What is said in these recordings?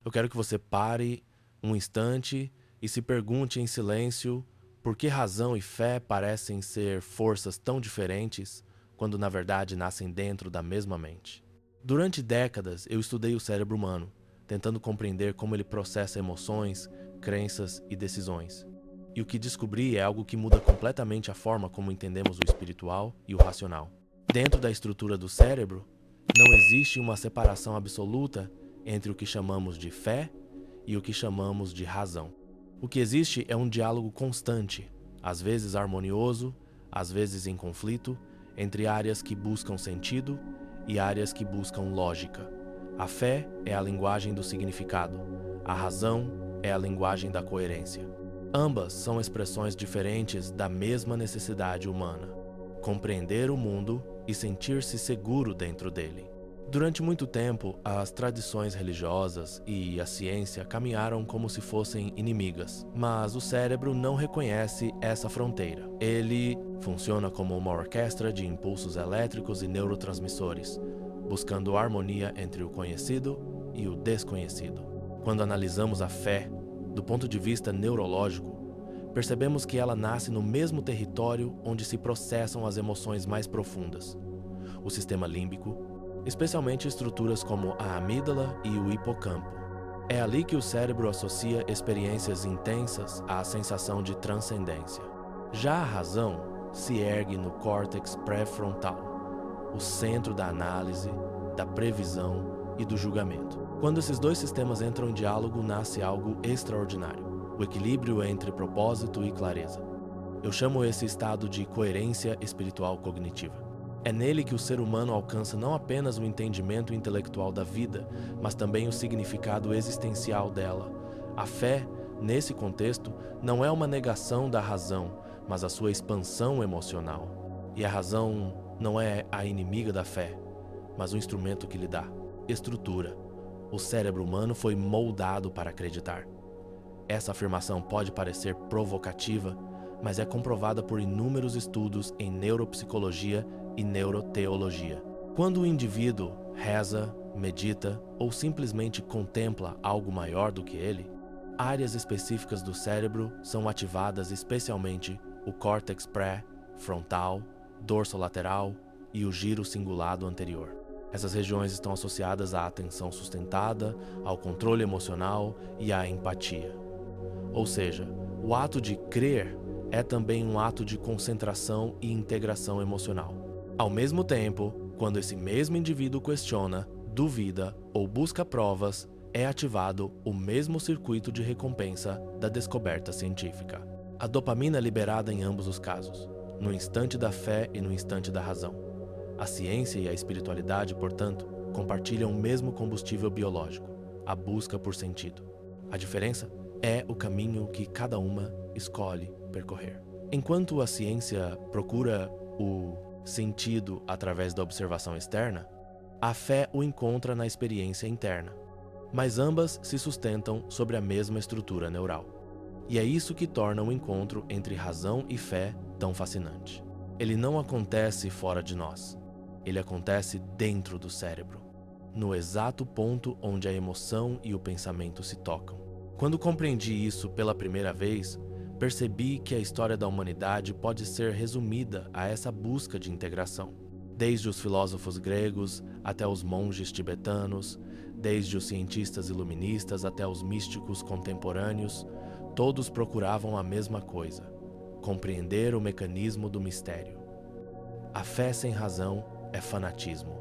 Eu quero que você pare um instante e se pergunte em silêncio por que razão e fé parecem ser forças tão diferentes quando na verdade nascem dentro da mesma mente. Durante décadas eu estudei o cérebro humano, tentando compreender como ele processa emoções, crenças e decisões. E o que descobri é algo que muda completamente a forma como entendemos o espiritual e o racional. Dentro da estrutura do cérebro, não existe uma separação absoluta entre o que chamamos de fé e o que chamamos de razão. O que existe é um diálogo constante, às vezes harmonioso, às vezes em conflito, entre áreas que buscam sentido e áreas que buscam lógica. A fé é a linguagem do significado, a razão é a linguagem da coerência. Ambas são expressões diferentes da mesma necessidade humana: compreender o mundo e sentir-se seguro dentro dele. Durante muito tempo, as tradições religiosas e a ciência caminharam como se fossem inimigas, mas o cérebro não reconhece essa fronteira. Ele funciona como uma orquestra de impulsos elétricos e neurotransmissores, buscando harmonia entre o conhecido e o desconhecido. Quando analisamos a fé do ponto de vista neurológico, percebemos que ela nasce no mesmo território onde se processam as emoções mais profundas: o sistema límbico, especialmente estruturas como a amígdala e o hipocampo. É ali que o cérebro associa experiências intensas à sensação de transcendência. Já a razão se ergue no córtex pré-frontal, o centro da análise, da previsão e do julgamento. Quando esses dois sistemas entram em diálogo, nasce algo extraordinário: o equilíbrio entre propósito e clareza. Eu chamo esse estado de coerência espiritual cognitiva. É nele que o ser humano alcança não apenas o entendimento intelectual da vida, mas também o significado existencial dela. A fé, nesse contexto, não é uma negação da razão, mas a sua expansão emocional. E a razão não é a inimiga da fé, mas o instrumento que lhe dá estrutura. O cérebro humano foi moldado para acreditar. Essa afirmação pode parecer provocativa, mas é comprovada por inúmeros estudos em neuropsicologia e neuroteologia. Quando o indivíduo reza, medita ou simplesmente contempla algo maior do que ele, áreas específicas do cérebro são ativadas, especialmente o córtex pré-frontal, dorsolateral e o giro cingulado anterior. Essas regiões estão associadas à atenção sustentada, ao controle emocional e à empatia. Ou seja, o ato de crer é também um ato de concentração e integração emocional. Ao mesmo tempo, quando esse mesmo indivíduo questiona, duvida ou busca provas, é ativado o mesmo circuito de recompensa da descoberta científica. A dopamina é liberada em ambos os casos, no instante da fé e no instante da razão. A ciência e a espiritualidade, portanto, compartilham o mesmo combustível biológico, a busca por sentido. A diferença é o caminho que cada uma escolhe percorrer. Enquanto a ciência procura o sentido através da observação externa, a fé o encontra na experiência interna. Mas ambas se sustentam sobre a mesma estrutura neural. E é isso que torna o encontro entre razão e fé tão fascinante. Ele não acontece fora de nós. Ele acontece dentro do cérebro, no exato ponto onde a emoção e o pensamento se tocam. Quando compreendi isso pela primeira vez, percebi que a história da humanidade pode ser resumida a essa busca de integração. Desde os filósofos gregos até os monges tibetanos, desde os cientistas iluministas até os místicos contemporâneos, todos procuravam a mesma coisa: compreender o mecanismo do mistério. A fé sem razão é fanatismo.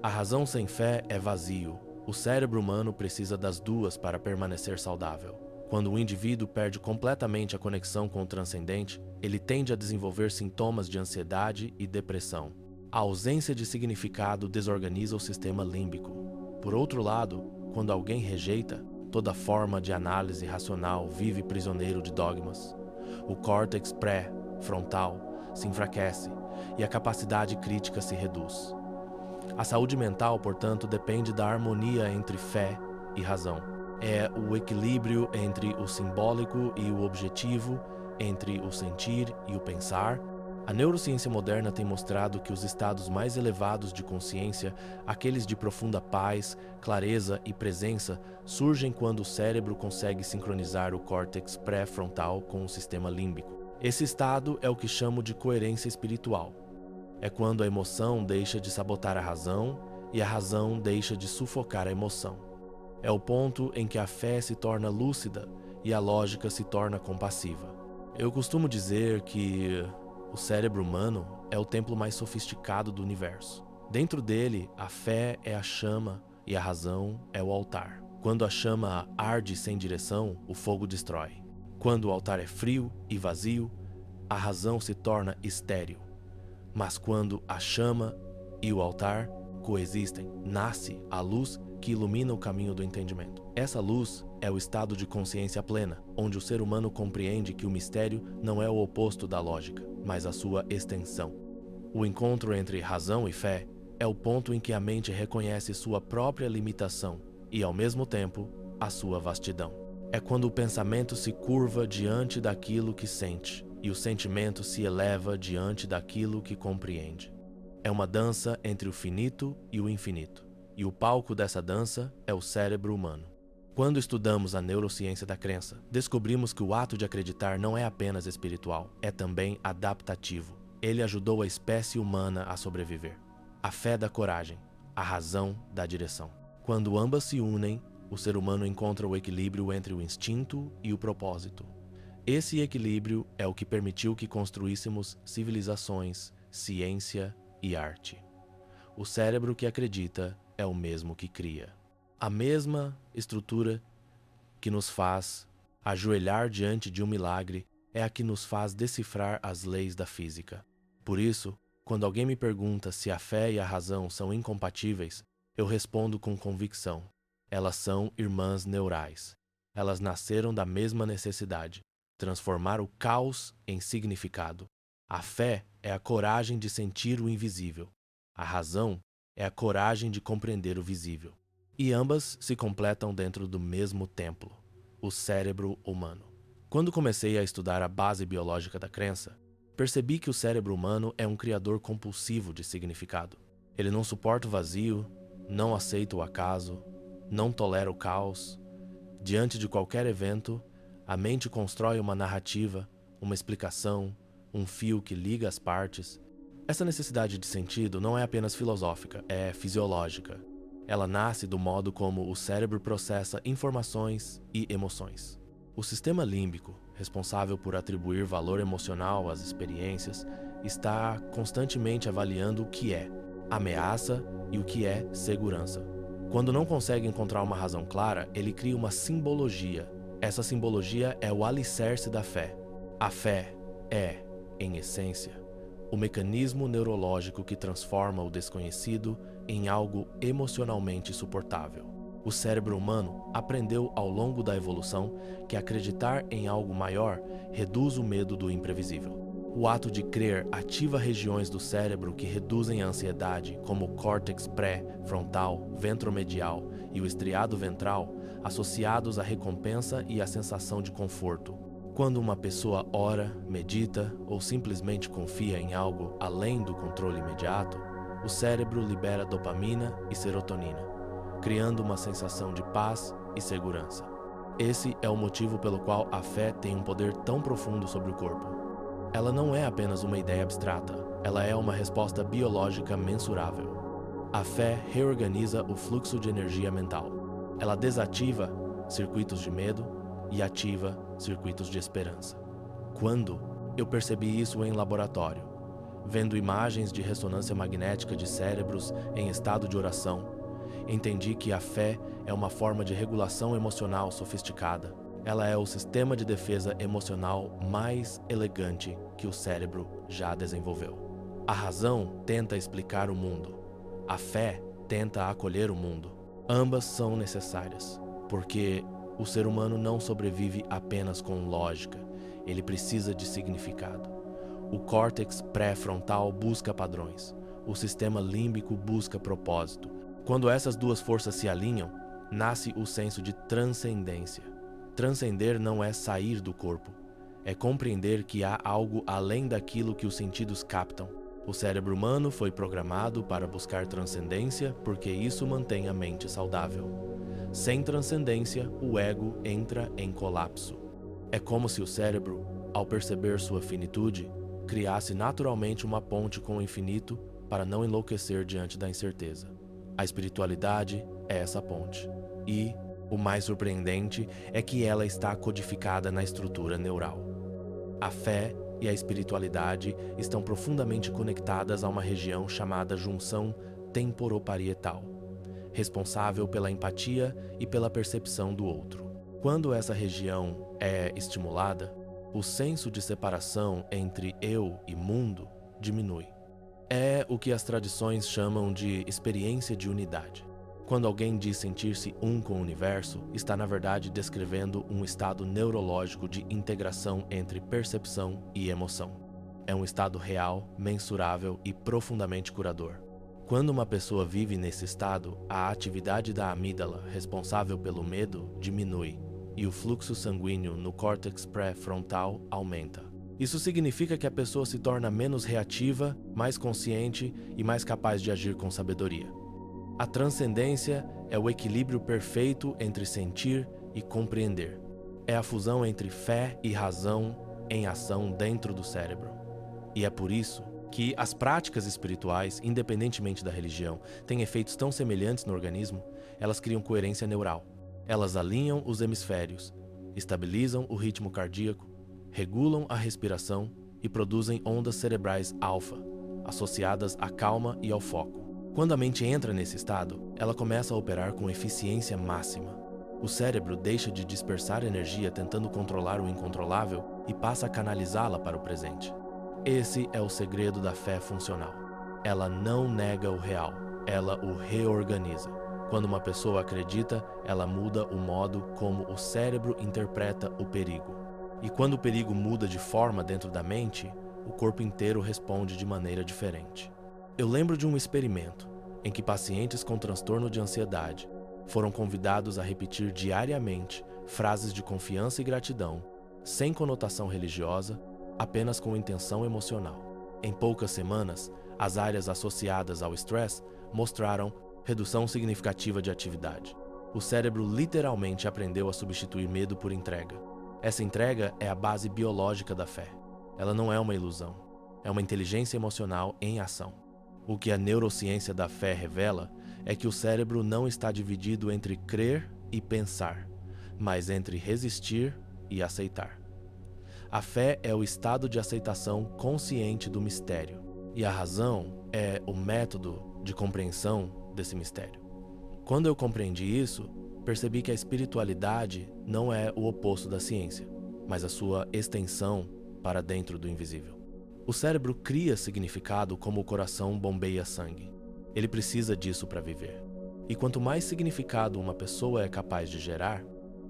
A razão sem fé é vazio. O cérebro humano precisa das duas para permanecer saudável. Quando o indivíduo perde completamente a conexão com o transcendente, ele tende a desenvolver sintomas de ansiedade e depressão. A ausência de significado desorganiza o sistema límbico. Por outro lado, quando alguém rejeita, toda forma de análise racional vive prisioneiro de dogmas. O córtex pré-frontal se enfraquece e a capacidade crítica se reduz. A saúde mental, portanto, depende da harmonia entre fé e razão. É o equilíbrio entre o simbólico e o objetivo, entre o sentir e o pensar, A neurociência moderna tem mostrado que os estados mais elevados de consciência, aqueles de profunda paz, clareza e presença, surgem quando o cérebro consegue sincronizar o córtex pré-frontal com o sistema límbico. Esse estado é o que chamo de coerência espiritual. É quando a emoção deixa de sabotar a razão e a razão deixa de sufocar a emoção. É o ponto em que a fé se torna lúcida e a lógica se torna compassiva. Eu costumo dizer que o cérebro humano é o templo mais sofisticado do universo. Dentro dele, a fé é a chama e a razão é o altar. Quando a chama arde sem direção, o fogo destrói. Quando o altar é frio e vazio, a razão se torna estéril. Mas quando a chama e o altar coexistem, nasce a luz que ilumina o caminho do entendimento. Essa luz é o estado de consciência plena, onde o ser humano compreende que o mistério não é o oposto da lógica, mas a sua extensão. O encontro entre razão e fé é o ponto em que a mente reconhece sua própria limitação e, ao mesmo tempo, a sua vastidão. É quando o pensamento se curva diante daquilo que sente e o sentimento se eleva diante daquilo que compreende. É uma dança entre o finito e o infinito, e o palco dessa dança é o cérebro humano. Quando estudamos a neurociência da crença, descobrimos que o ato de acreditar não é apenas espiritual, é também adaptativo. Ele ajudou a espécie humana a sobreviver. A fé dá coragem, a razão dá direção. Quando ambas se unem, o ser humano encontra o equilíbrio entre o instinto e o propósito. Esse equilíbrio é o que permitiu que construíssemos civilizações, ciência e arte. O cérebro que acredita é o mesmo que cria. A mesma estrutura que nos faz ajoelhar diante de um milagre é a que nos faz decifrar as leis da física. Por isso, quando alguém me pergunta se a fé e a razão são incompatíveis, eu respondo com convicção. Elas são irmãs neurais. Elas nasceram da mesma necessidade: transformar o caos em significado. A fé é a coragem de sentir o invisível. A razão é a coragem de compreender o visível. E ambas se completam dentro do mesmo templo, o cérebro humano. Quando comecei a estudar a base biológica da crença, percebi que o cérebro humano é um criador compulsivo de significado. Ele não suporta o vazio, não aceita o acaso, não tolera o caos. Diante de qualquer evento, a mente constrói uma narrativa, uma explicação, um fio que liga as partes. Essa necessidade de sentido não é apenas filosófica, é fisiológica. Ela nasce do modo como o cérebro processa informações e emoções. O sistema límbico, responsável por atribuir valor emocional às experiências, está constantemente avaliando o que é ameaça e o que é segurança. Quando não consegue encontrar uma razão clara, ele cria uma simbologia. Essa simbologia é o alicerce da fé. A fé é, em essência, o mecanismo neurológico que transforma o desconhecido em algo emocionalmente suportável. O cérebro humano aprendeu ao longo da evolução que acreditar em algo maior reduz o medo do imprevisível. O ato de crer ativa regiões do cérebro que reduzem a ansiedade, como o córtex pré-frontal, ventromedial e o estriado ventral, associados à recompensa e à sensação de conforto. Quando uma pessoa ora, medita ou simplesmente confia em algo além do controle imediato, o cérebro libera dopamina e serotonina, criando uma sensação de paz e segurança. Esse é o motivo pelo qual a fé tem um poder tão profundo sobre o corpo. Ela não é apenas uma ideia abstrata, ela é uma resposta biológica mensurável. A fé reorganiza o fluxo de energia mental. Ela desativa circuitos de medo e ativa circuitos de esperança. Quando eu percebi isso em laboratório, vendo imagens de ressonância magnética de cérebros em estado de oração, entendi que a fé é uma forma de regulação emocional sofisticada. Ela é o sistema de defesa emocional mais elegante que o cérebro já desenvolveu. A razão tenta explicar o mundo. A fé tenta acolher o mundo. Ambas são necessárias, porque o ser humano não sobrevive apenas com lógica, ele precisa de significado. O córtex pré-frontal busca padrões, o sistema límbico busca propósito. Quando essas duas forças se alinham, nasce o senso de transcendência. Transcender não é sair do corpo, É compreender que há algo além daquilo que os sentidos captam. O cérebro humano foi programado para buscar transcendência porque isso mantém a mente saudável. Sem transcendência, o ego entra em colapso. É como se o cérebro, ao perceber sua finitude, criasse naturalmente uma ponte com o infinito para não enlouquecer diante da incerteza. A espiritualidade é essa ponte. E, o mais surpreendente, é que ela está codificada na estrutura neural. A fé e a espiritualidade estão profundamente conectadas a uma região chamada junção temporoparietal, responsável pela empatia e pela percepção do outro. Quando essa região é estimulada, o senso de separação entre eu e mundo diminui. É o que as tradições chamam de experiência de unidade. Quando alguém diz sentir-se um com o universo, está na verdade descrevendo um estado neurológico de integração entre percepção e emoção. É um estado real, mensurável e profundamente curador. Quando uma pessoa vive nesse estado, a atividade da amígdala, responsável pelo medo, diminui, e o fluxo sanguíneo no córtex pré-frontal aumenta. Isso significa que a pessoa se torna menos reativa, mais consciente e mais capaz de agir com sabedoria. A transcendência é o equilíbrio perfeito entre sentir e compreender. É a fusão entre fé e razão em ação dentro do cérebro. E é por isso que as práticas espirituais, independentemente da religião, têm efeitos tão semelhantes no organismo. Elas criam coerência neural. Elas alinham os hemisférios, estabilizam o ritmo cardíaco, regulam a respiração e produzem ondas cerebrais alfa, associadas à calma e ao foco. Quando a mente entra nesse estado, ela começa a operar com eficiência máxima. O cérebro deixa de dispersar energia tentando controlar o incontrolável e passa a canalizá-la para o presente. Esse é o segredo da fé funcional. Ela não nega o real, ela o reorganiza. Quando uma pessoa acredita, ela muda o modo como o cérebro interpreta o perigo. E quando o perigo muda de forma dentro da mente, o corpo inteiro responde de maneira diferente. Eu lembro de um experimento em que pacientes com transtorno de ansiedade foram convidados a repetir diariamente frases de confiança e gratidão, sem conotação religiosa, apenas com intenção emocional. Em poucas semanas, as áreas associadas ao estresse mostraram redução significativa de atividade. O cérebro literalmente aprendeu a substituir medo por entrega. Essa entrega é a base biológica da fé. Ela não é uma ilusão, é uma inteligência emocional em ação. O que a neurociência da fé revela é que o cérebro não está dividido entre crer e pensar, mas entre resistir e aceitar. A fé é o estado de aceitação consciente do mistério, e a razão é o método de compreensão desse mistério. Quando eu compreendi isso, percebi que a espiritualidade não é o oposto da ciência, mas a sua extensão para dentro do invisível. O cérebro cria significado como o coração bombeia sangue. Ele precisa disso para viver. E quanto mais significado uma pessoa é capaz de gerar,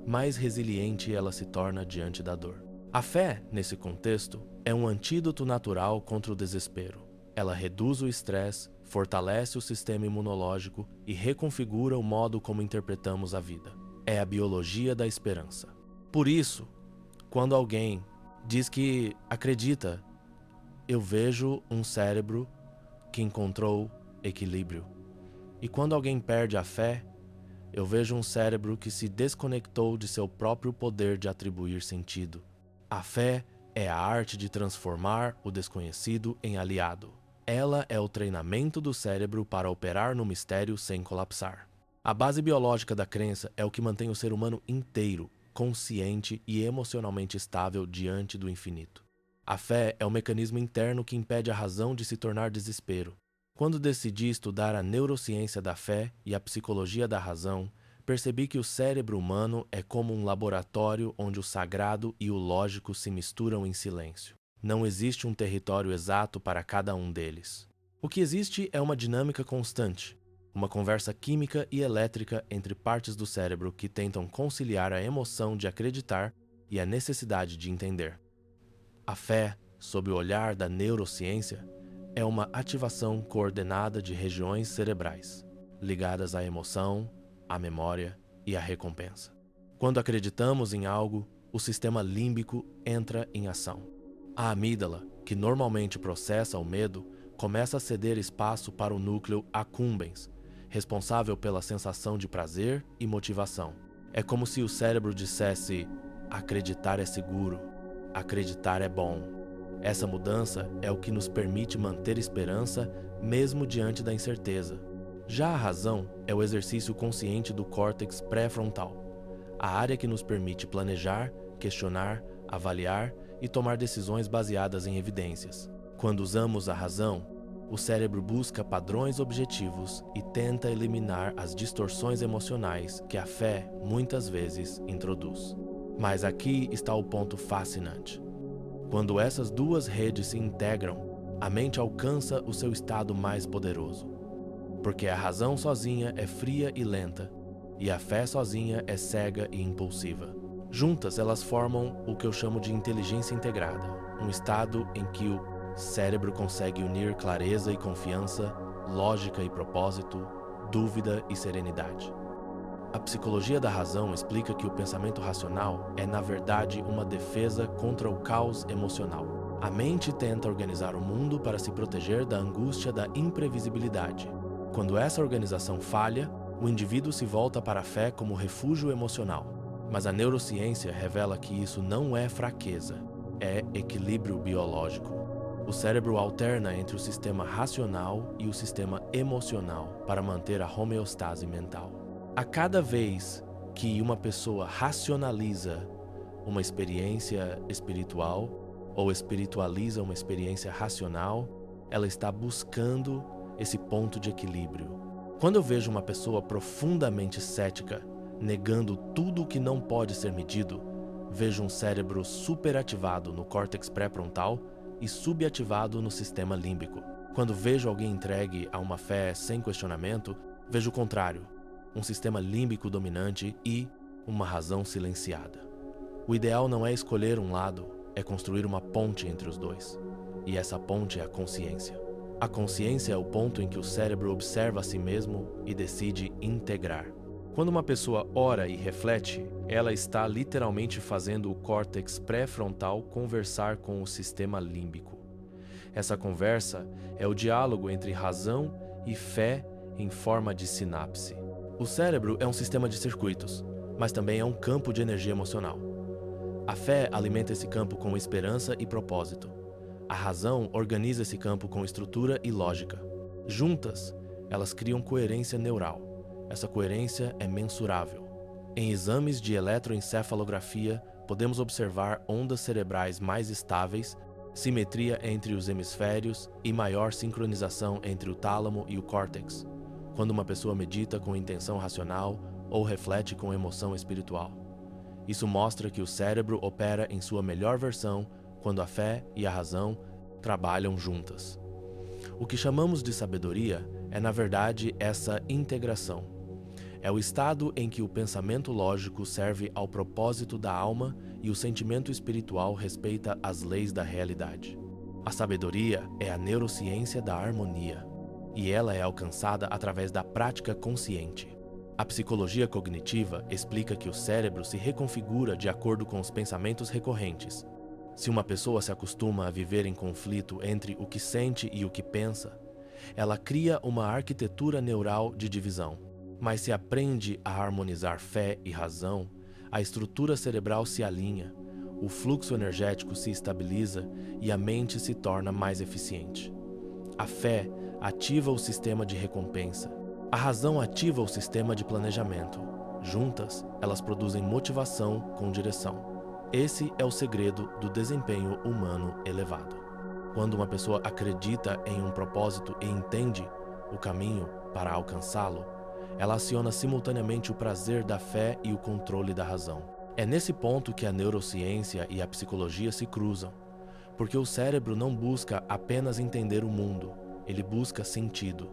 mais resiliente ela se torna diante da dor. A fé, nesse contexto, é um antídoto natural contra o desespero. Ela reduz o estresse, fortalece o sistema imunológico e reconfigura o modo como interpretamos a vida. É a biologia da esperança. Por isso, quando alguém diz que acredita, eu vejo um cérebro que encontrou equilíbrio. E quando alguém perde a fé, eu vejo um cérebro que se desconectou de seu próprio poder de atribuir sentido. A fé é a arte de transformar o desconhecido em aliado. Ela é o treinamento do cérebro para operar no mistério sem colapsar. A base biológica da crença é o que mantém o ser humano inteiro, consciente e emocionalmente estável diante do infinito. A fé é o mecanismo interno que impede a razão de se tornar desespero. Quando decidi estudar a neurociência da fé e a psicologia da razão, percebi que o cérebro humano é como um laboratório onde o sagrado e o lógico se misturam em silêncio. Não existe um território exato para cada um deles. O que existe é uma dinâmica constante, uma conversa química e elétrica entre partes do cérebro que tentam conciliar a emoção de acreditar e a necessidade de entender. A fé, sob o olhar da neurociência, é uma ativação coordenada de regiões cerebrais, ligadas à emoção, à memória e à recompensa. Quando acreditamos em algo, o sistema límbico entra em ação. A amígdala, que normalmente processa o medo, começa a ceder espaço para o núcleo accumbens, responsável pela sensação de prazer e motivação. É como se o cérebro dissesse: acreditar é seguro, acreditar é bom. Essa mudança é o que nos permite manter esperança mesmo diante da incerteza. Já a razão é o exercício consciente do córtex pré-frontal, a área que nos permite planejar, questionar, avaliar e tomar decisões baseadas em evidências. Quando usamos a razão, o cérebro busca padrões objetivos e tenta eliminar as distorções emocionais que a fé muitas vezes introduz. Mas aqui está o ponto fascinante. Quando essas duas redes se integram, a mente alcança o seu estado mais poderoso. Porque a razão sozinha é fria e lenta, e a fé sozinha é cega e impulsiva. Juntas, elas formam o que eu chamo de inteligência integrada, um estado em que o cérebro consegue unir clareza e confiança, lógica e propósito, dúvida e serenidade. A psicologia da razão explica que o pensamento racional é, na verdade, uma defesa contra o caos emocional. A mente tenta organizar o mundo para se proteger da angústia da imprevisibilidade. Quando essa organização falha, o indivíduo se volta para a fé como refúgio emocional. Mas a neurociência revela que isso não é fraqueza, é equilíbrio biológico. O cérebro alterna entre o sistema racional e o sistema emocional para manter a homeostase mental. A cada vez que uma pessoa racionaliza uma experiência espiritual ou espiritualiza uma experiência racional, ela está buscando esse ponto de equilíbrio. Quando eu vejo uma pessoa profundamente cética, negando tudo o que não pode ser medido, vejo um cérebro superativado no córtex pré-frontal e subativado no sistema límbico. Quando vejo alguém entregue a uma fé sem questionamento, vejo o contrário, um sistema límbico dominante e uma razão silenciada. O ideal não é escolher um lado, é construir uma ponte entre os dois. E essa ponte é a consciência. A consciência é o ponto em que o cérebro observa a si mesmo e decide integrar. Quando uma pessoa ora e reflete, ela está literalmente fazendo o córtex pré-frontal conversar com o sistema límbico. Essa conversa é o diálogo entre razão e fé em forma de sinapse. O cérebro é um sistema de circuitos, mas também é um campo de energia emocional. A fé alimenta esse campo com esperança e propósito. A razão organiza esse campo com estrutura e lógica. Juntas, elas criam coerência neural. Essa coerência é mensurável. Em exames de eletroencefalografia, podemos observar ondas cerebrais mais estáveis, simetria entre os hemisférios e maior sincronização entre o tálamo e o córtex, quando uma pessoa medita com intenção racional ou reflete com emoção espiritual. Isso mostra que o cérebro opera em sua melhor versão quando a fé e a razão trabalham juntas. O que chamamos de sabedoria é, na verdade, essa integração. É o estado em que o pensamento lógico serve ao propósito da alma e o sentimento espiritual respeita as leis da realidade. A sabedoria é a neurociência da harmonia, e ela é alcançada através da prática consciente. A psicologia cognitiva explica que o cérebro se reconfigura de acordo com os pensamentos recorrentes. Se uma pessoa se acostuma a viver em conflito entre o que sente e o que pensa, ela cria uma arquitetura neural de divisão. Mas se aprende a harmonizar fé e razão, a estrutura cerebral se alinha, o fluxo energético se estabiliza e a mente se torna mais eficiente. A fé ativa o sistema de recompensa. A razão ativa o sistema de planejamento. Juntas, elas produzem motivação com direção. Esse é o segredo do desempenho humano elevado. Quando uma pessoa acredita em um propósito e entende o caminho para alcançá-lo, ela aciona simultaneamente o prazer da fé e o controle da razão. É nesse ponto que a neurociência e a psicologia se cruzam, porque o cérebro não busca apenas entender o mundo, ele busca sentido.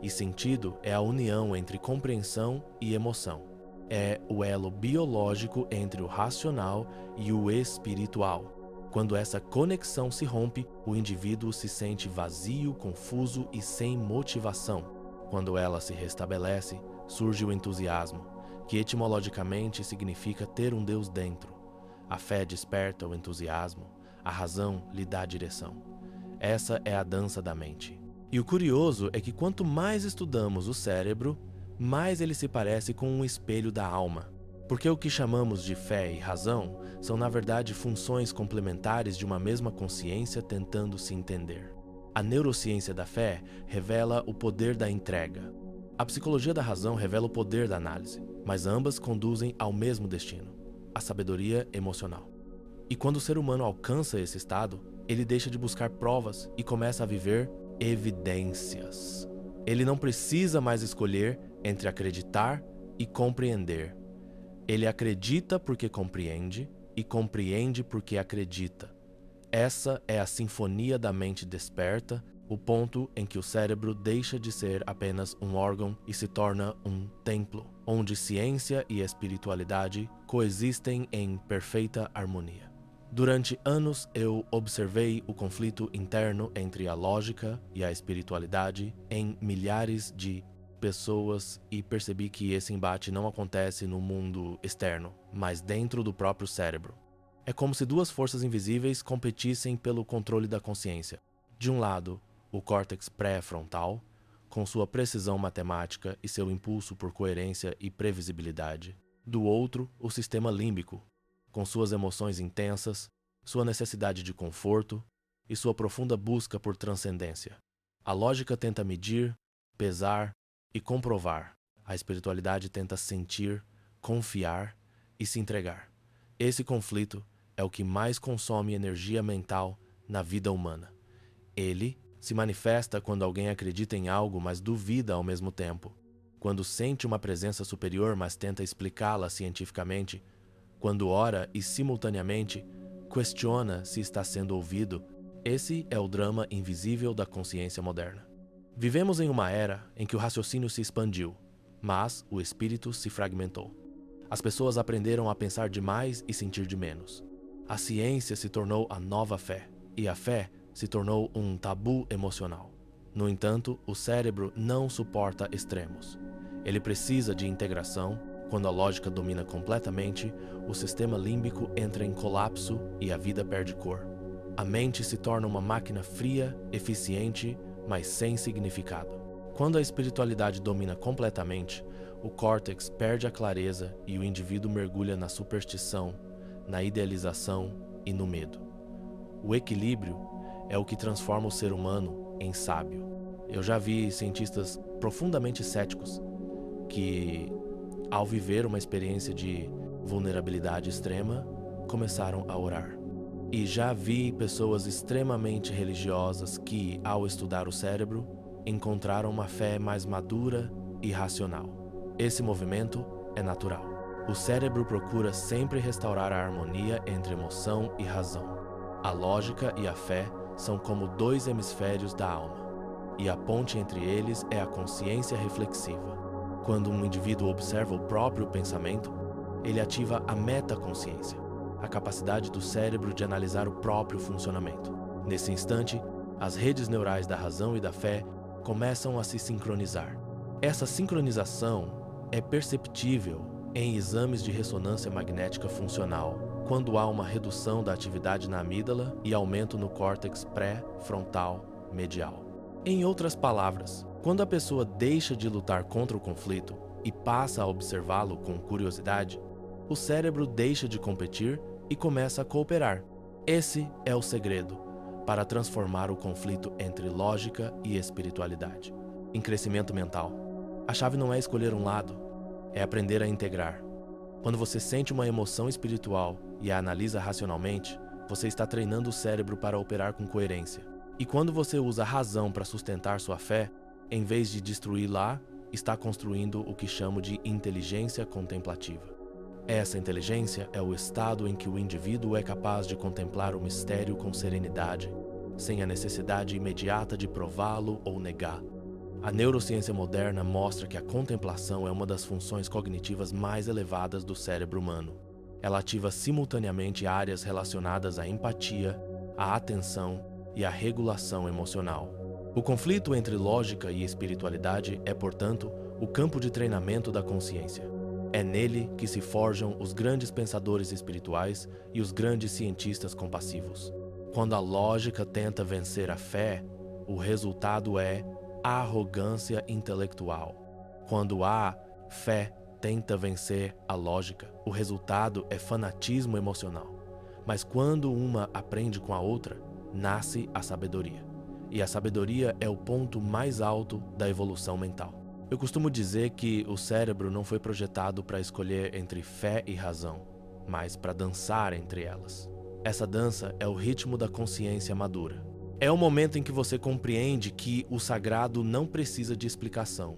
E sentido é a união entre compreensão e emoção. É o elo biológico entre o racional e o espiritual. Quando essa conexão se rompe, o indivíduo se sente vazio, confuso e sem motivação. Quando ela se restabelece, surge o entusiasmo, que etimologicamente significa ter um Deus dentro. A fé desperta o entusiasmo, a razão lhe dá direção. Essa é a dança da mente. E o curioso é que quanto mais estudamos o cérebro, mais ele se parece com um espelho da alma. Porque o que chamamos de fé e razão são, na verdade, funções complementares de uma mesma consciência tentando se entender. A neurociência da fé revela o poder da entrega. A psicologia da razão revela o poder da análise, mas ambas conduzem ao mesmo destino, a sabedoria emocional. E quando o ser humano alcança esse estado, ele deixa de buscar provas e começa a viver evidências. Ele não precisa mais escolher entre acreditar e compreender. Ele acredita porque compreende e compreende porque acredita. Essa é a sinfonia da mente desperta, o ponto em que o cérebro deixa de ser apenas um órgão e se torna um templo, onde ciência e espiritualidade coexistem em perfeita harmonia. Durante anos eu observei o conflito interno entre a lógica e a espiritualidade em milhares de pessoas e percebi que esse embate não acontece no mundo externo, mas dentro do próprio cérebro. É como se duas forças invisíveis competissem pelo controle da consciência. De um lado, o córtex pré-frontal, com sua precisão matemática e seu impulso por coerência e previsibilidade. Do outro, o sistema límbico, com suas emoções intensas, sua necessidade de conforto e sua profunda busca por transcendência. A lógica tenta medir, pesar e comprovar. A espiritualidade tenta sentir, confiar e se entregar. Esse conflito é o que mais consome energia mental na vida humana. Ele se manifesta quando alguém acredita em algo, mas duvida ao mesmo tempo. Quando sente uma presença superior, mas tenta explicá-la cientificamente. Quando ora e, simultaneamente, questiona se está sendo ouvido. Esse é o drama invisível da consciência moderna. Vivemos em uma era em que o raciocínio se expandiu, mas o espírito se fragmentou. As pessoas aprenderam a pensar demais e sentir de menos. A ciência se tornou a nova fé, e a fé se tornou um tabu emocional. No entanto, o cérebro não suporta extremos. Ele precisa de integração. Quando a lógica domina completamente, o sistema límbico entra em colapso e a vida perde cor. A mente se torna uma máquina fria, eficiente, mas sem significado. Quando a espiritualidade domina completamente, o córtex perde a clareza e o indivíduo mergulha na superstição, na idealização e no medo. O equilíbrio é o que transforma o ser humano em sábio. Eu já vi cientistas profundamente céticos que, ao viver uma experiência de vulnerabilidade extrema, começaram a orar. E já vi pessoas extremamente religiosas que, ao estudar o cérebro, encontraram uma fé mais madura e racional. Esse movimento é natural. O cérebro procura sempre restaurar a harmonia entre emoção e razão. A lógica e a fé são como dois hemisférios da alma, e a ponte entre eles é a consciência reflexiva. Quando um indivíduo observa o próprio pensamento, ele ativa a metaconsciência, a capacidade do cérebro de analisar o próprio funcionamento. Nesse instante, as redes neurais da razão e da fé começam a se sincronizar. Essa sincronização é perceptível em exames de ressonância magnética funcional, quando há uma redução da atividade na amígdala e aumento no córtex pré-frontal medial. Em outras palavras, quando a pessoa deixa de lutar contra o conflito e passa a observá-lo com curiosidade, o cérebro deixa de competir e começa a cooperar. Esse é o segredo para transformar o conflito entre lógica e espiritualidade em crescimento mental. A chave não é escolher um lado, é aprender a integrar. Quando você sente uma emoção espiritual e a analisa racionalmente, você está treinando o cérebro para operar com coerência. E quando você usa a razão para sustentar sua fé, em vez de destruí-la, está construindo o que chamo de inteligência contemplativa. Essa inteligência é o estado em que o indivíduo é capaz de contemplar o mistério com serenidade, sem a necessidade imediata de prová-lo ou negá. A neurociência moderna mostra que a contemplação é uma das funções cognitivas mais elevadas do cérebro humano. Ela ativa simultaneamente áreas relacionadas à empatia, à atenção e à regulação emocional. O conflito entre lógica e espiritualidade é, portanto, o campo de treinamento da consciência. É nele que se forjam os grandes pensadores espirituais e os grandes cientistas compassivos. Quando a lógica tenta vencer a fé, o resultado é arrogância intelectual. Quando a fé tenta vencer a lógica, o resultado é fanatismo emocional. Mas quando uma aprende com a outra, nasce a sabedoria. E a sabedoria é o ponto mais alto da evolução mental. Eu costumo dizer que o cérebro não foi projetado para escolher entre fé e razão, mas para dançar entre elas. Essa dança é o ritmo da consciência madura. É o momento em que você compreende que o sagrado não precisa de explicação,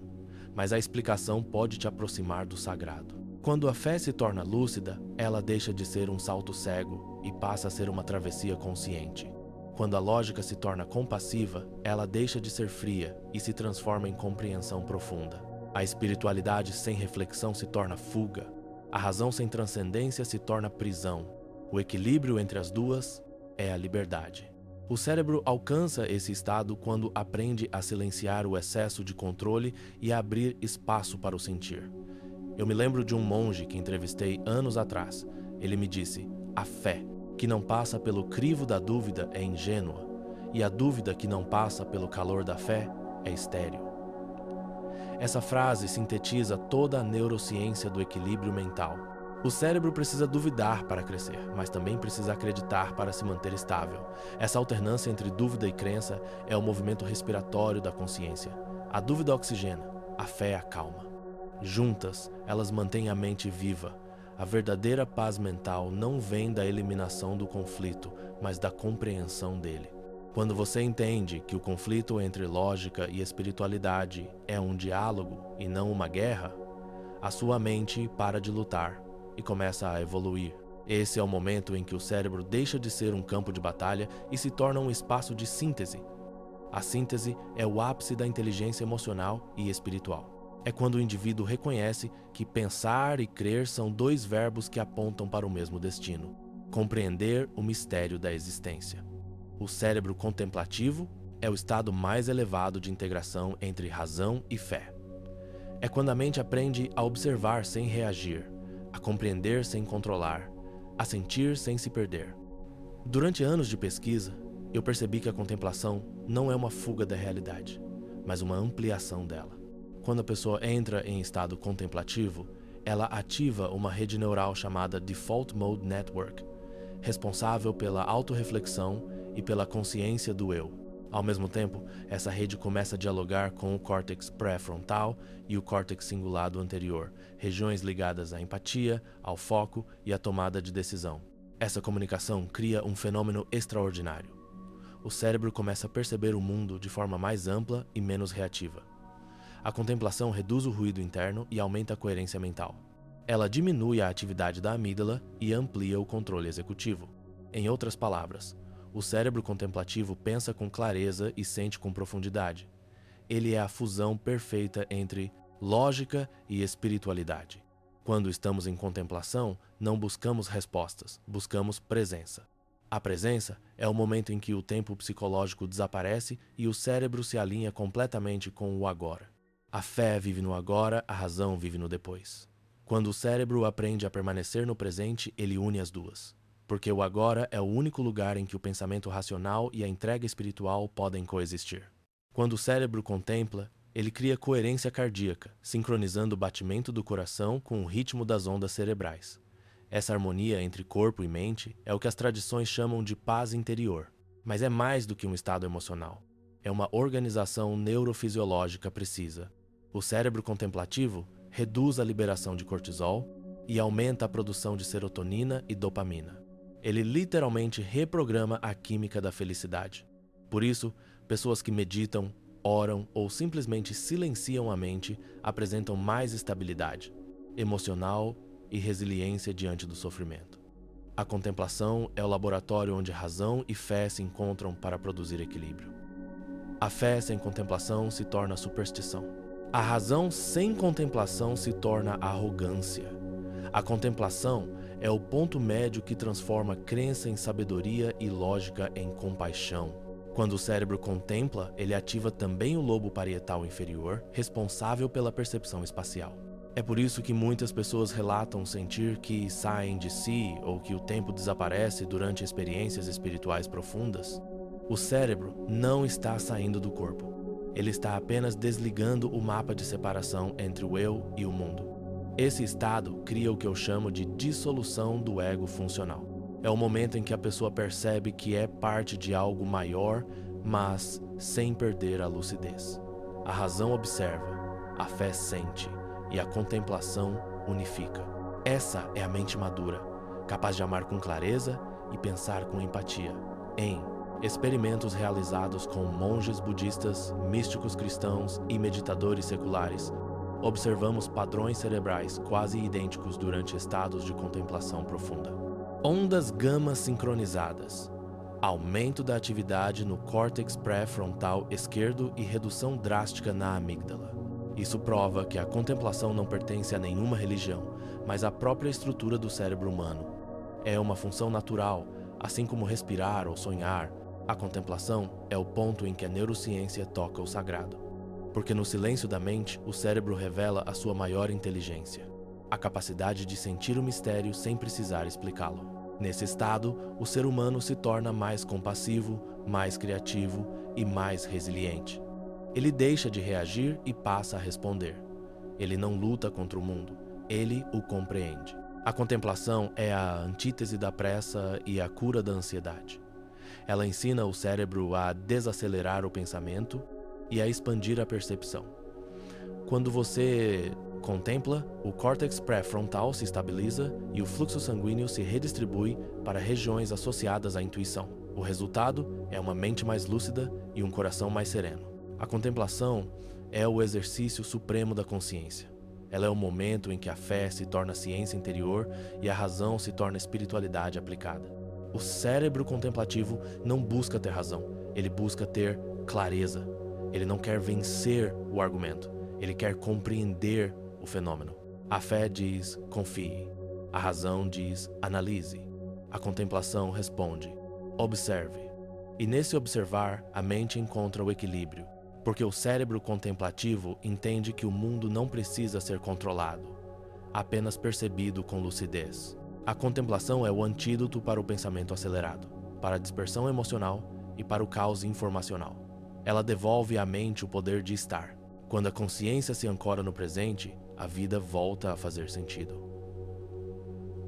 mas a explicação pode te aproximar do sagrado. Quando a fé se torna lúcida, ela deixa de ser um salto cego e passa a ser uma travessia consciente. Quando a lógica se torna compassiva, ela deixa de ser fria e se transforma em compreensão profunda. A espiritualidade sem reflexão se torna fuga. A razão sem transcendência se torna prisão. O equilíbrio entre as duas é a liberdade. O cérebro alcança esse estado quando aprende a silenciar o excesso de controle e a abrir espaço para o sentir. Eu me lembro de um monge que entrevistei anos atrás. Ele me disse: a fé que não passa pelo crivo da dúvida é ingênua, e a dúvida que não passa pelo calor da fé é estéril. Essa frase sintetiza toda a neurociência do equilíbrio mental. O cérebro precisa duvidar para crescer, mas também precisa acreditar para se manter estável. Essa alternância entre dúvida e crença é o movimento respiratório da consciência. A dúvida oxigena, a fé acalma. Juntas, elas mantêm a mente viva. A verdadeira paz mental não vem da eliminação do conflito, mas da compreensão dele. Quando você entende que o conflito entre lógica e espiritualidade é um diálogo e não uma guerra, a sua mente para de lutar e começa a evoluir. Esse é o momento em que o cérebro deixa de ser um campo de batalha e se torna um espaço de síntese. A síntese é o ápice da inteligência emocional e espiritual. É quando o indivíduo reconhece que pensar e crer são dois verbos que apontam para o mesmo destino: compreender o mistério da existência. O cérebro contemplativo é o estado mais elevado de integração entre razão e fé. É quando a mente aprende a observar sem reagir, a compreender sem controlar, a sentir sem se perder. Durante anos de pesquisa, eu percebi que a contemplação não é uma fuga da realidade, mas uma ampliação dela. Quando a pessoa entra em estado contemplativo, ela ativa uma rede neural chamada Default Mode Network, responsável pela autorreflexão e pela consciência do eu. Ao mesmo tempo, essa rede começa a dialogar com o córtex pré-frontal e o córtex cingulado anterior, regiões ligadas à empatia, ao foco e à tomada de decisão. Essa comunicação cria um fenômeno extraordinário. O cérebro começa a perceber o mundo de forma mais ampla e menos reativa. A contemplação reduz o ruído interno e aumenta a coerência mental. Ela diminui a atividade da amígdala e amplia o controle executivo. Em outras palavras, o cérebro contemplativo pensa com clareza e sente com profundidade. Ele é a fusão perfeita entre lógica e espiritualidade. Quando estamos em contemplação, não buscamos respostas, buscamos presença. A presença é o momento em que o tempo psicológico desaparece e o cérebro se alinha completamente com o agora. A fé vive no agora, a razão vive no depois. Quando o cérebro aprende a permanecer no presente, ele une as duas. Porque o agora é o único lugar em que o pensamento racional e a entrega espiritual podem coexistir. Quando o cérebro contempla, ele cria coerência cardíaca, sincronizando o batimento do coração com o ritmo das ondas cerebrais. Essa harmonia entre corpo e mente é o que as tradições chamam de paz interior. Mas é mais do que um estado emocional. É uma organização neurofisiológica precisa. O cérebro contemplativo reduz a liberação de cortisol e aumenta a produção de serotonina e dopamina. Ele literalmente reprograma a química da felicidade. Por isso, pessoas que meditam, oram ou simplesmente silenciam a mente apresentam mais estabilidade emocional e resiliência diante do sofrimento. A contemplação é o laboratório onde razão e fé se encontram para produzir equilíbrio. A fé sem contemplação se torna superstição. A razão sem contemplação se torna arrogância. A contemplação é o ponto médio que transforma crença em sabedoria e lógica em compaixão. Quando o cérebro contempla, ele ativa também o lobo parietal inferior, responsável pela percepção espacial. É por isso que muitas pessoas relatam sentir que saem de si ou que o tempo desaparece durante experiências espirituais profundas. O cérebro não está saindo do corpo. Ele está apenas desligando o mapa de separação entre o eu e o mundo. Esse estado cria o que eu chamo de dissolução do ego funcional. É o momento em que a pessoa percebe que é parte de algo maior, mas sem perder a lucidez. A razão observa, a fé sente e a contemplação unifica. Essa é a mente madura, capaz de amar com clareza e pensar com empatia. Em experimentos realizados com monges budistas, místicos cristãos e meditadores seculares, observamos padrões cerebrais quase idênticos durante estados de contemplação profunda. Ondas gama sincronizadas, aumento da atividade no córtex pré-frontal esquerdo e redução drástica na amígdala. Isso prova que a contemplação não pertence a nenhuma religião, mas à própria estrutura do cérebro humano. É uma função natural, assim como respirar ou sonhar. A contemplação é o ponto em que a neurociência toca o sagrado. Porque no silêncio da mente, o cérebro revela a sua maior inteligência, a capacidade de sentir o mistério sem precisar explicá-lo. Nesse estado, o ser humano se torna mais compassivo, mais criativo e mais resiliente. Ele deixa de reagir e passa a responder. Ele não luta contra o mundo, ele o compreende. A contemplação é a antítese da pressa e a cura da ansiedade. Ela ensina o cérebro a desacelerar o pensamento e a expandir a percepção. Quando você contempla, o córtex pré-frontal se estabiliza e o fluxo sanguíneo se redistribui para regiões associadas à intuição. O resultado é uma mente mais lúcida e um coração mais sereno. A contemplação é o exercício supremo da consciência. Ela é o momento em que a fé se torna ciência interior e a razão se torna espiritualidade aplicada. O cérebro contemplativo não busca ter razão, ele busca ter clareza. Ele não quer vencer o argumento, ele quer compreender o fenômeno. A fé diz, confie. A razão diz, analise. A contemplação responde, observe. E nesse observar, a mente encontra o equilíbrio, porque o cérebro contemplativo entende que o mundo não precisa ser controlado, apenas percebido com lucidez. A contemplação é o antídoto para o pensamento acelerado, para a dispersão emocional e para o caos informacional. Ela devolve à mente o poder de estar. Quando a consciência se ancora no presente, a vida volta a fazer sentido.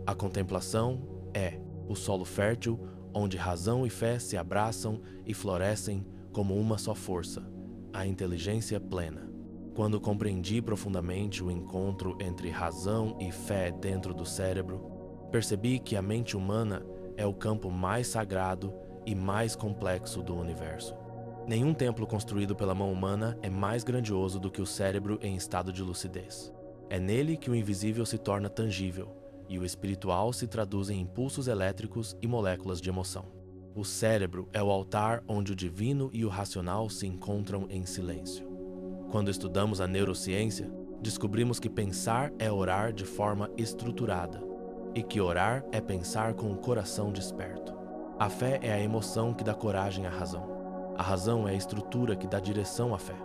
A contemplação é o solo fértil onde razão e fé se abraçam e florescem como uma só força, a inteligência plena. Quando compreendi profundamente o encontro entre razão e fé dentro do cérebro, percebi que a mente humana é o campo mais sagrado e mais complexo do universo. Nenhum templo construído pela mão humana é mais grandioso do que o cérebro em estado de lucidez. É nele que o invisível se torna tangível e o espiritual se traduz em impulsos elétricos e moléculas de emoção. O cérebro é o altar onde o divino e o racional se encontram em silêncio. Quando estudamos a neurociência, descobrimos que pensar é orar de forma estruturada e que orar é pensar com o coração desperto. A fé é a emoção que dá coragem à razão. A razão é a estrutura que dá direção à fé.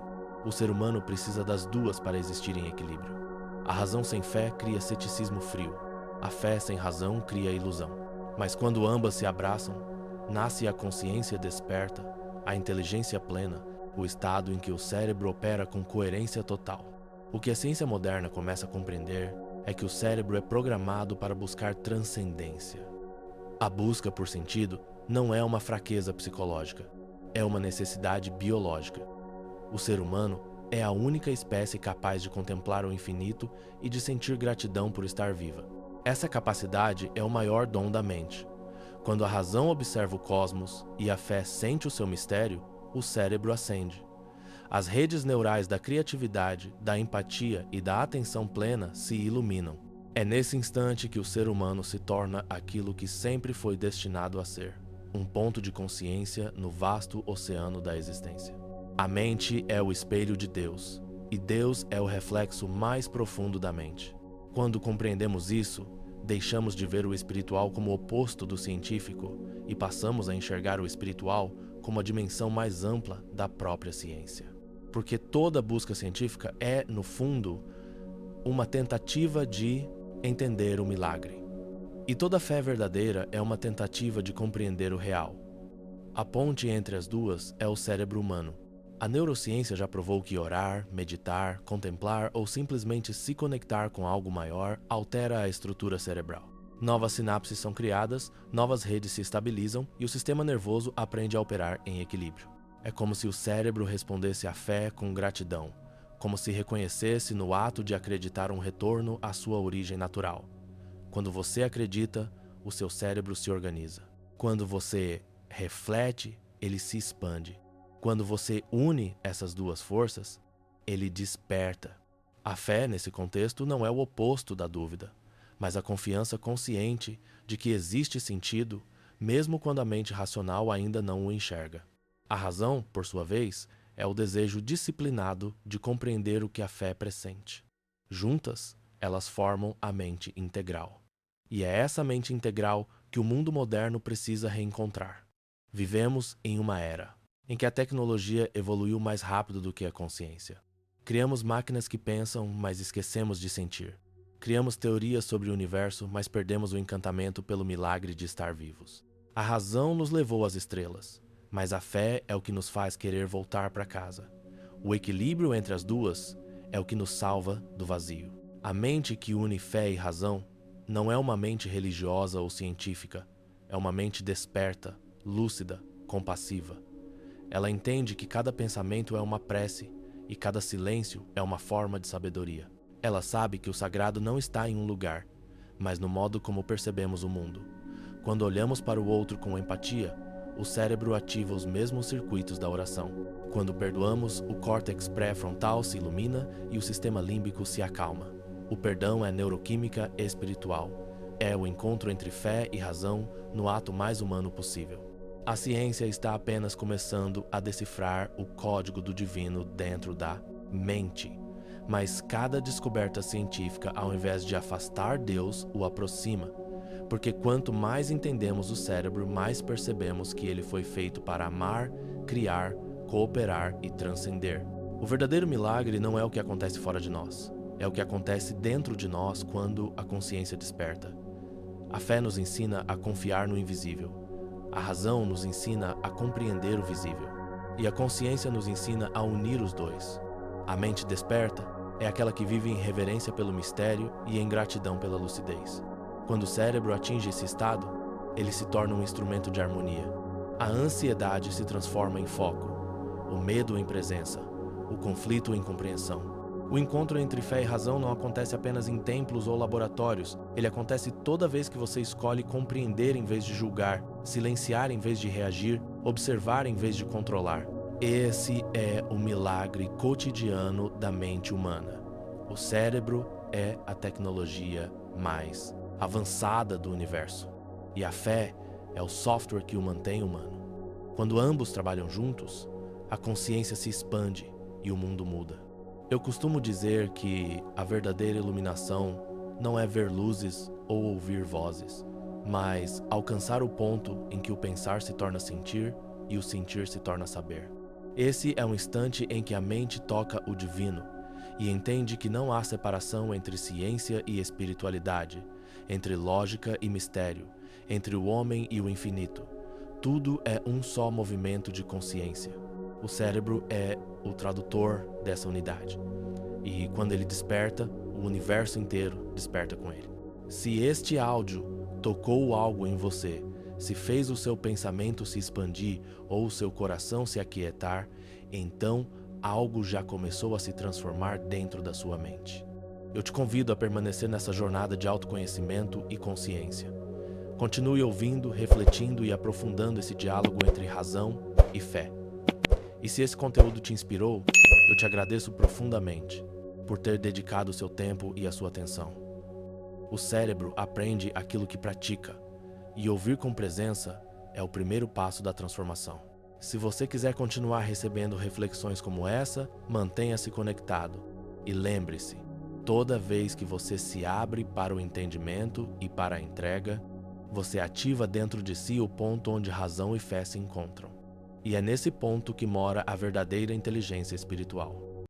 O ser humano precisa das duas para existir em equilíbrio. A razão sem fé cria ceticismo frio. A fé sem razão cria ilusão. Mas quando ambas se abraçam, nasce a consciência desperta, a inteligência plena, o estado em que o cérebro opera com coerência total. O que a ciência moderna começa a compreender é que o cérebro é programado para buscar transcendência. A busca por sentido não é uma fraqueza psicológica. É uma necessidade biológica. O ser humano é a única espécie capaz de contemplar o infinito e de sentir gratidão por estar viva. Essa capacidade é o maior dom da mente. Quando a razão observa o cosmos e a fé sente o seu mistério, o cérebro acende. As redes neurais da criatividade, da empatia e da atenção plena se iluminam. É nesse instante que o ser humano se torna aquilo que sempre foi destinado a ser. Um ponto de consciência no vasto oceano da existência. A mente é o espelho de Deus, e Deus é o reflexo mais profundo da mente. Quando compreendemos isso, deixamos de ver o espiritual como oposto do científico e passamos a enxergar o espiritual como a dimensão mais ampla da própria ciência. Porque toda busca científica é, no fundo, uma tentativa de entender o milagre. E toda fé verdadeira é uma tentativa de compreender o real. A ponte entre as duas é o cérebro humano. A neurociência já provou que orar, meditar, contemplar ou simplesmente se conectar com algo maior altera a estrutura cerebral. Novas sinapses são criadas, novas redes se estabilizam e o sistema nervoso aprende a operar em equilíbrio. É como se o cérebro respondesse à fé com gratidão, como se reconhecesse no ato de acreditar um retorno à sua origem natural. Quando você acredita, o seu cérebro se organiza. Quando você reflete, ele se expande. Quando você une essas duas forças, ele desperta. A fé, nesse contexto, não é o oposto da dúvida, mas a confiança consciente de que existe sentido, mesmo quando a mente racional ainda não o enxerga. A razão, por sua vez, é o desejo disciplinado de compreender o que a fé pressente. Juntas, elas formam a mente integral. E é essa mente integral que o mundo moderno precisa reencontrar. Vivemos em uma era em que a tecnologia evoluiu mais rápido do que a consciência. Criamos máquinas que pensam, mas esquecemos de sentir. Criamos teorias sobre o universo, mas perdemos o encantamento pelo milagre de estar vivos. A razão nos levou às estrelas, mas a fé é o que nos faz querer voltar para casa. O equilíbrio entre as duas é o que nos salva do vazio. A mente que une fé e razão não é uma mente religiosa ou científica, é uma mente desperta, lúcida, compassiva. Ela entende que cada pensamento é uma prece e cada silêncio é uma forma de sabedoria. Ela sabe que o sagrado não está em um lugar, mas no modo como percebemos o mundo. Quando olhamos para o outro com empatia, o cérebro ativa os mesmos circuitos da oração. Quando perdoamos, o córtex pré-frontal se ilumina e o sistema límbico se acalma. O perdão é neuroquímica espiritual. É o encontro entre fé e razão no ato mais humano possível. A ciência está apenas começando a decifrar o código do divino dentro da mente. Mas cada descoberta científica, ao invés de afastar Deus, o aproxima. Porque quanto mais entendemos o cérebro, mais percebemos que ele foi feito para amar, criar, cooperar e transcender. O verdadeiro milagre não é o que acontece fora de nós. É o que acontece dentro de nós quando a consciência desperta. A fé nos ensina a confiar no invisível. A razão nos ensina a compreender o visível. E a consciência nos ensina a unir os dois. A mente desperta é aquela que vive em reverência pelo mistério e em gratidão pela lucidez. Quando o cérebro atinge esse estado, ele se torna um instrumento de harmonia. A ansiedade se transforma em foco, o medo em presença, o conflito em compreensão. O encontro entre fé e razão não acontece apenas em templos ou laboratórios. Ele acontece toda vez que você escolhe compreender em vez de julgar, silenciar em vez de reagir, observar em vez de controlar. Esse é o milagre cotidiano da mente humana. O cérebro é a tecnologia mais avançada do universo. E a fé é o software que o mantém humano. Quando ambos trabalham juntos, a consciência se expande e o mundo muda. Eu costumo dizer que a verdadeira iluminação não é ver luzes ou ouvir vozes, mas alcançar o ponto em que o pensar se torna sentir e o sentir se torna saber. Esse é um instante em que a mente toca o divino e entende que não há separação entre ciência e espiritualidade, entre lógica e mistério, entre o homem e o infinito. Tudo é um só movimento de consciência. O cérebro é o tradutor dessa unidade. E quando ele desperta, o universo inteiro desperta com ele. Se este áudio tocou algo em você, se fez o seu pensamento se expandir ou o seu coração se aquietar, então algo já começou a se transformar dentro da sua mente. Eu te convido a permanecer nessa jornada de autoconhecimento e consciência. Continue ouvindo, refletindo e aprofundando esse diálogo entre razão e fé. E se esse conteúdo te inspirou, eu te agradeço profundamente por ter dedicado o seu tempo e a sua atenção. O cérebro aprende aquilo que pratica, e ouvir com presença é o primeiro passo da transformação. Se você quiser continuar recebendo reflexões como essa, mantenha-se conectado. E lembre-se, toda vez que você se abre para o entendimento e para a entrega, você ativa dentro de si o ponto onde razão e fé se encontram. E é nesse ponto que mora a verdadeira inteligência espiritual.